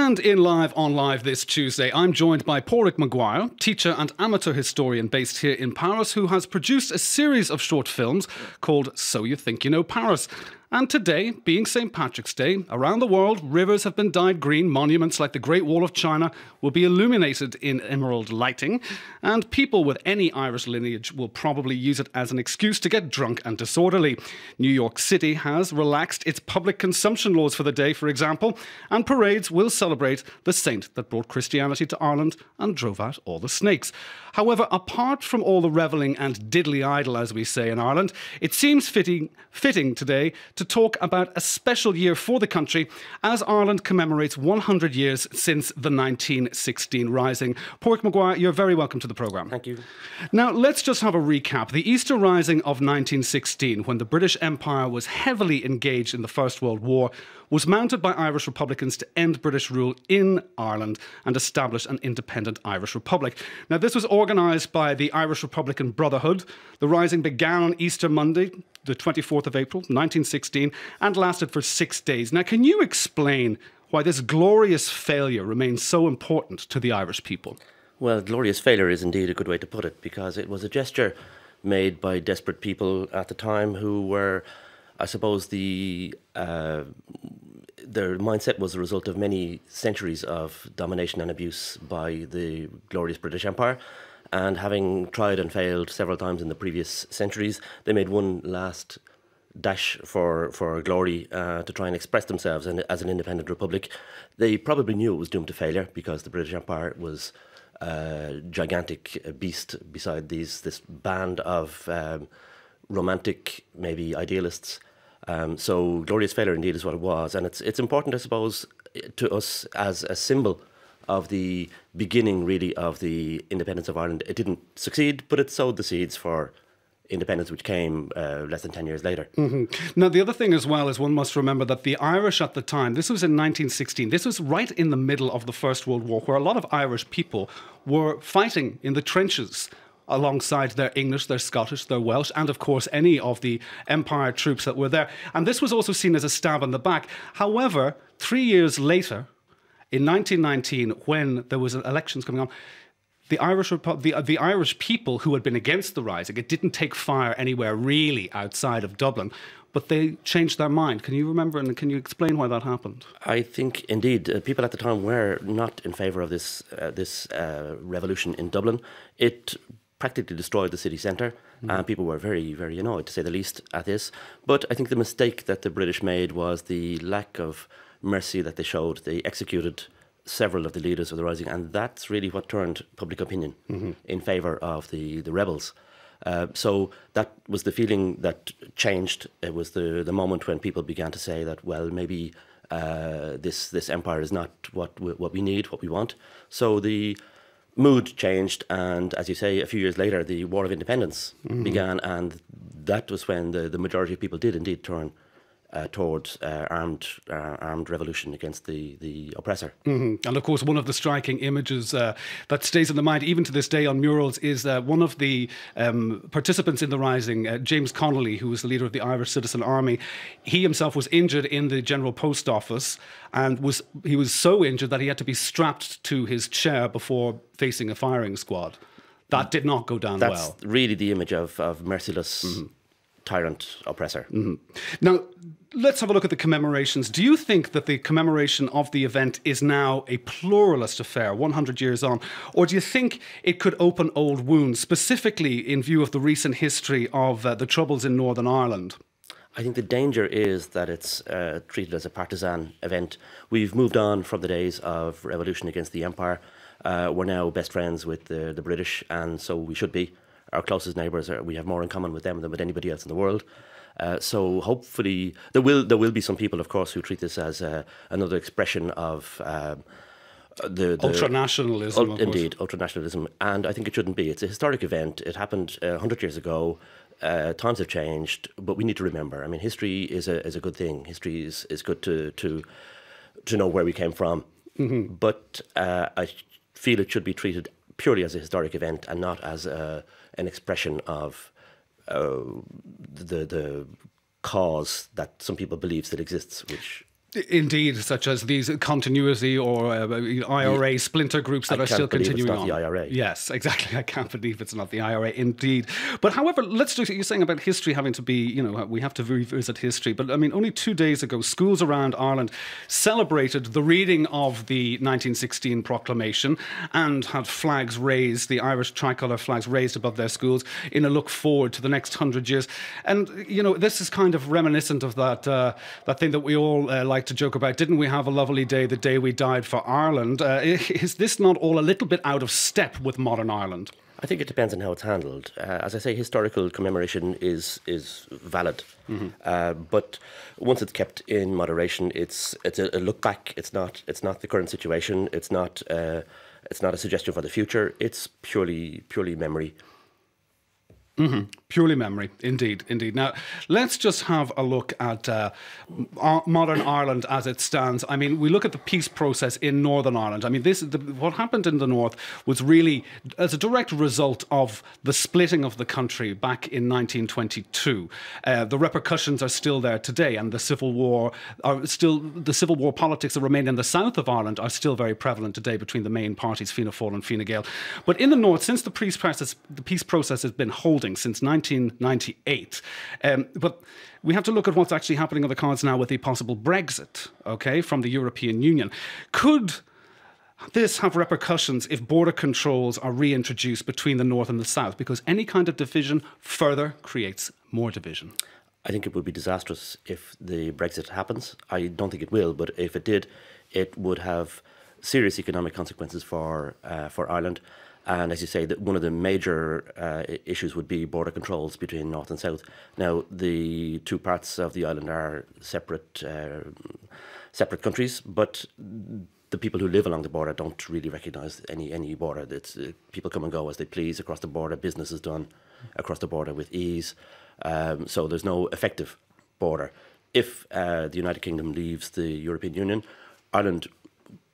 And in Live on Live this Tuesday, I'm joined by Pàraic Maguire, teacher and amateur historian based here in Paris, who has produced a series of short films called So You Think You Know Paris. And today, being St. Patrick's Day, around the world, rivers have been dyed green, monuments like the Great Wall of China will be illuminated in emerald lighting, and people with any Irish lineage will probably use it as an excuse to get drunk and disorderly. New York City has relaxed its public consumption laws for the day, for example, and parades will celebrate the saint that brought Christianity to Ireland and drove out all the snakes. However, apart from all the revelling and diddly idle, as we say in Ireland, it seems fitting today to talk about a special year for the country as Ireland commemorates 100 years since the 1916 Rising. Pàraic Maguire, you're very welcome to the programme. Thank you. Now, let's just have a recap. The Easter Rising of 1916, when the British Empire was heavily engaged in the First World War, was mounted by Irish Republicans to end British rule in Ireland and establish an independent Irish Republic. Now, this was organised by the Irish Republican Brotherhood. The Rising began on Easter Monday, the 24th of April, 1916, and lasted for 6 days. Now, can you explain why this glorious failure remains so important to the Irish people? Well, glorious failure is indeed a good way to put it, because it was a gesture made by desperate people at the time who were, I suppose, their mindset was a result of many centuries of domination and abuse by the glorious British Empire. And having tried and failed several times in the previous centuries, they made one last dash for glory to try and express themselves as an independent republic. They probably knew it was doomed to failure because the British Empire was a gigantic beast beside this band of romantic, maybe idealists. So glorious failure indeed is what it was. And it's important, I suppose, to us as a symbol of the beginning, really, of the independence of Ireland. It didn't succeed, but it sowed the seeds for independence, which came less than 10 years later. Mm-hmm. Now, the other thing as well is one must remember that the Irish at the time, this was in 1916, this was right in the middle of the First World War, where a lot of Irish people were fighting in the trenches alongside their English, their Scottish, their Welsh, and of course any of the Empire troops that were there. And this was also seen as a stab in the back. However, 3 years later, in 1919, when there was elections coming on, the Irish people who had been against the Rising, it didn't take fire anywhere really outside of Dublin, but they changed their mind. Can you remember and can you explain why that happened? I think, indeed, people at the time were not in favour of this revolution in Dublin. It practically destroyed the city centre, and people were very, very annoyed, to say the least, at this. But I think the mistake that the British made was the lack of mercy that they showed. They executed several of the leaders of the Rising, and that's really what turned public opinion in favour of the rebels. So that was the feeling that changed. It was the moment when people began to say that, well, maybe this empire is not what we need, what we want. So the mood changed, and as you say, a few years later, the War of Independence began, and that was when the majority of people did indeed turn towards armed revolution against the oppressor. And of course, one of the striking images that stays in the mind, even to this day on murals, is one of the participants in the Rising, James Connolly, who was the leader of the Irish Citizen Army. He himself was injured in the General Post Office, and he was so injured that he had to be strapped to his chair before facing a firing squad. That did not go down well. That's really the image of merciless tyrant oppressor. Now, let's have a look at the commemorations. Do you think that the commemoration of the event is now a pluralist affair 100 years on? Or do you think it could open old wounds, specifically in view of the recent history of the Troubles in Northern Ireland? I think the danger is that it's treated as a partisan event. We've moved on from the days of revolution against the Empire. We're now best friends with the British, and so we should be. Our closest neighbours, we have more in common with them than with anybody else in the world. So hopefully there will be some people, of course, who treat this as another expression of the ultranationalism. Indeed, ultranationalism, and I think it shouldn't be. It's a historic event. It happened 100 years ago. Times have changed, but we need to remember. I mean, history is a good thing. History is good to know where we came from. But I feel it should be treated purely as a historic event and not as an expression of the cause that some people believe still exists, which Indeed, such as these continuity or IRA splinter groups that are still continuing on. It's not the IRA. Yes, exactly. I can't believe it's not the IRA. Indeed. But however, let's do. You're saying about history having to be, we have to revisit history. But I mean, only 2 days ago, schools around Ireland celebrated the reading of the 1916 proclamation and had flags raised, the Irish tricolour flags raised above their schools in a look forward to the next 100 years. And this is kind of reminiscent of that thing that we all like to joke about. Didn't we have a lovely day the day we died for Ireland? Is this not all a little bit out of step with modern Ireland? I think it depends on how it's handled. As I say, historical commemoration is valid, but once it's kept in moderation, it's a look back. It's not the current situation. It's not a suggestion for the future. It's purely memory. Purely memory, indeed. Now, let's just have a look at modern Ireland as it stands. I mean, we look at the peace process in Northern Ireland. I mean, what happened in the north was really as a direct result of the splitting of the country back in 1922. The repercussions are still there today, and the civil war politics that remain in the south of Ireland are still very prevalent today between the main parties, Fianna Fáil and Fine Gael. But in the north, since the peace process has been holding since 1998. But we have to look at what's actually happening on the cards now with the possible Brexit, okay, from the European Union. Could this have repercussions if border controls are reintroduced between the north and the south? Because any kind of division further creates more division. I think it would be disastrous if the Brexit happens. I don't think it will, but if it did, it would have serious economic consequences for Ireland. And as you say, that one of the major issues would be border controls between north and south. Now, the two parts of the island are separate countries, but the people who live along the border don't really recognise any border. It's, people come and go as they please across the border. Business is done across the border with ease. So there's no effective border. If the United Kingdom leaves the European Union, Ireland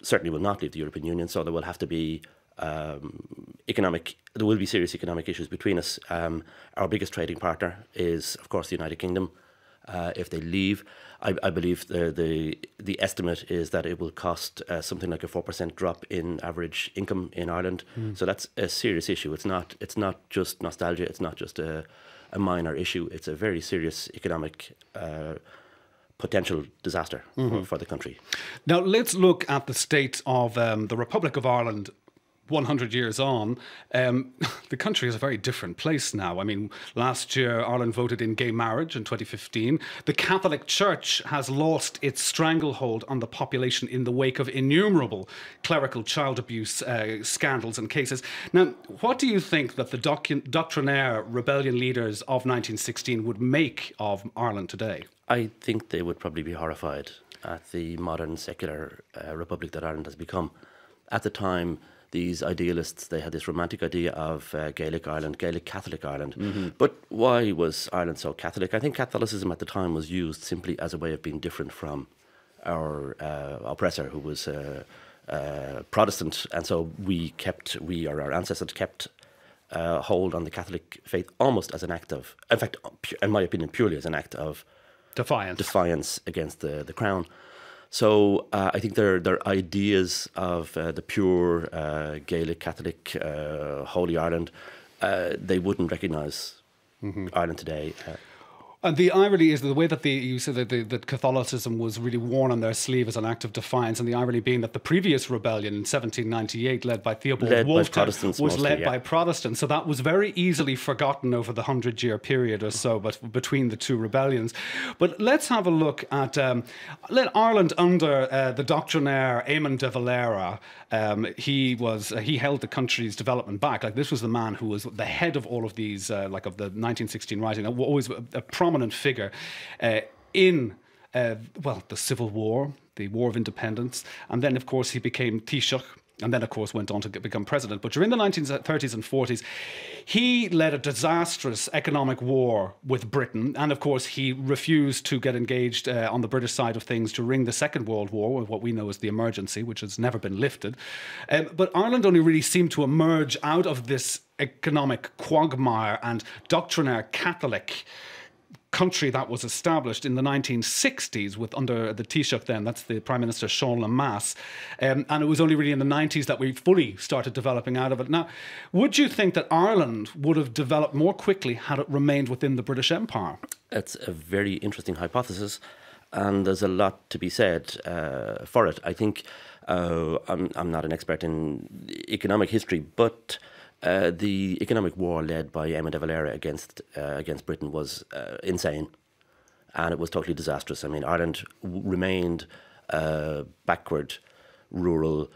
certainly will not leave the European Union, so there will have to be there will be serious economic issues between us. Our biggest trading partner is, of course, the United Kingdom. If they leave, I believe the estimate is that it will cost something like a 4% drop in average income in Ireland. So that's a serious issue. It's not just nostalgia. It's not just a minor issue. It's a very serious economic potential disaster for the country. Now let's look at the state of the Republic of Ireland 100 years on. The country is a very different place now. I mean, last year Ireland voted in gay marriage in 2015. The Catholic Church has lost its stranglehold on the population in the wake of innumerable clerical child abuse scandals and cases. Now, what do you think that the doctrinaire rebellion leaders of 1916 would make of Ireland today? I think they would probably be horrified at the modern secular republic that Ireland has become. At the time, these idealists, they had this romantic idea of Gaelic Ireland, Gaelic Catholic Ireland. But why was Ireland so Catholic? I think Catholicism at the time was used simply as a way of being different from our oppressor, who was Protestant. And so our ancestors kept hold on the Catholic faith almost as an act of, in fact, in my opinion, purely as an act of defiance against the crown. So I think their ideas of the pure Gaelic Catholic Holy Ireland, they wouldn't recognise Ireland today. And the irony is the way that you said that Catholicism was really worn on their sleeve as an act of defiance, and the irony being that the previous rebellion in 1798, led by Theobald Wolftime, was led by Protestants. So that was very easily forgotten over the 100-year period or so, but between the two rebellions. But let's have a look at Ireland under the doctrinaire Eamon de Valera. He held the country's development back. Like, this was the man who was the head of all of these, like of the 1916 Rising, always a prominent figure in the Civil War, the War of Independence, and then of course he became Taoiseach, and then of course went on to become president. But during the 1930s and 40s, he led a disastrous economic war with Britain, and of course he refused to get engaged on the British side of things during the Second World War, with what we know as the emergency, which has never been lifted. But Ireland only really seemed to emerge out of this economic quagmire and doctrinaire Catholic country that was established in the 1960s with under the Taoiseach then, that's the Prime Minister Sean Lemass, and it was only really in the 90s that we fully started developing out of it. Now, would you think that Ireland would have developed more quickly had it remained within the British Empire? It's a very interesting hypothesis, and there's a lot to be said for it. I think I'm not an expert in economic history, but the economic war led by Eamon de Valera against Britain was insane, and it was totally disastrous. I mean, Ireland remained a backward, rural,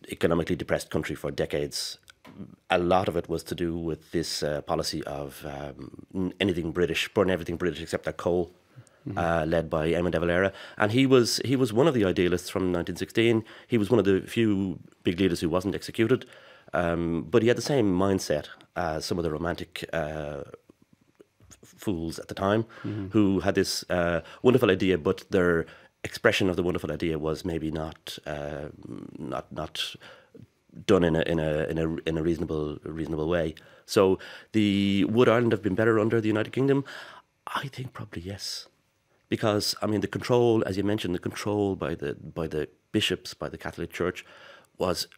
economically depressed country for decades. A lot of it was to do with this policy of anything British, burn everything British except their coal. Led by Eamon de Valera, and he was one of the idealists from 1916. He was one of the few big leaders who wasn't executed, but he had the same mindset as some of the romantic fools at the time, who had this wonderful idea, but their expression of the wonderful idea was maybe not done in a reasonable way. So, would Ireland have been better under the United Kingdom? I think probably yes. Because, I mean, the control, as you mentioned, the control by the bishops, by the Catholic Church, was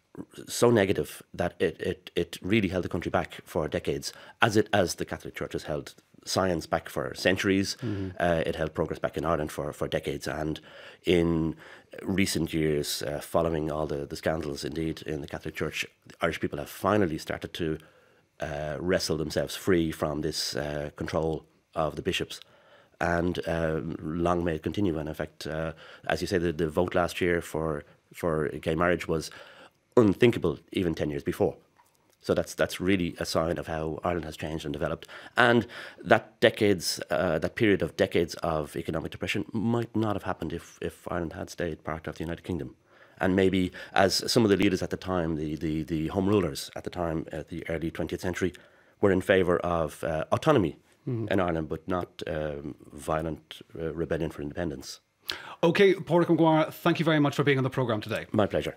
so negative that it really held the country back for decades, as the Catholic Church has held science back for centuries. It held progress back in Ireland for decades. And in recent years, following all the scandals, indeed, in the Catholic Church, the Irish people have finally started to wrestle themselves free from this control of the bishops. And long may it continue. And in fact, as you say, the vote last year for gay marriage was unthinkable even 10 years before. So that's really a sign of how Ireland has changed and developed. And that period of decades of economic depression might not have happened if Ireland had stayed part of the United Kingdom. And maybe, as some of the leaders at the time, the Home Rulers at the time, at the early 20th century, were in favour of autonomy in Ireland, but not violent rebellion for independence. OK, Pàraic Maguire, thank you very much for being on the programme today. My pleasure.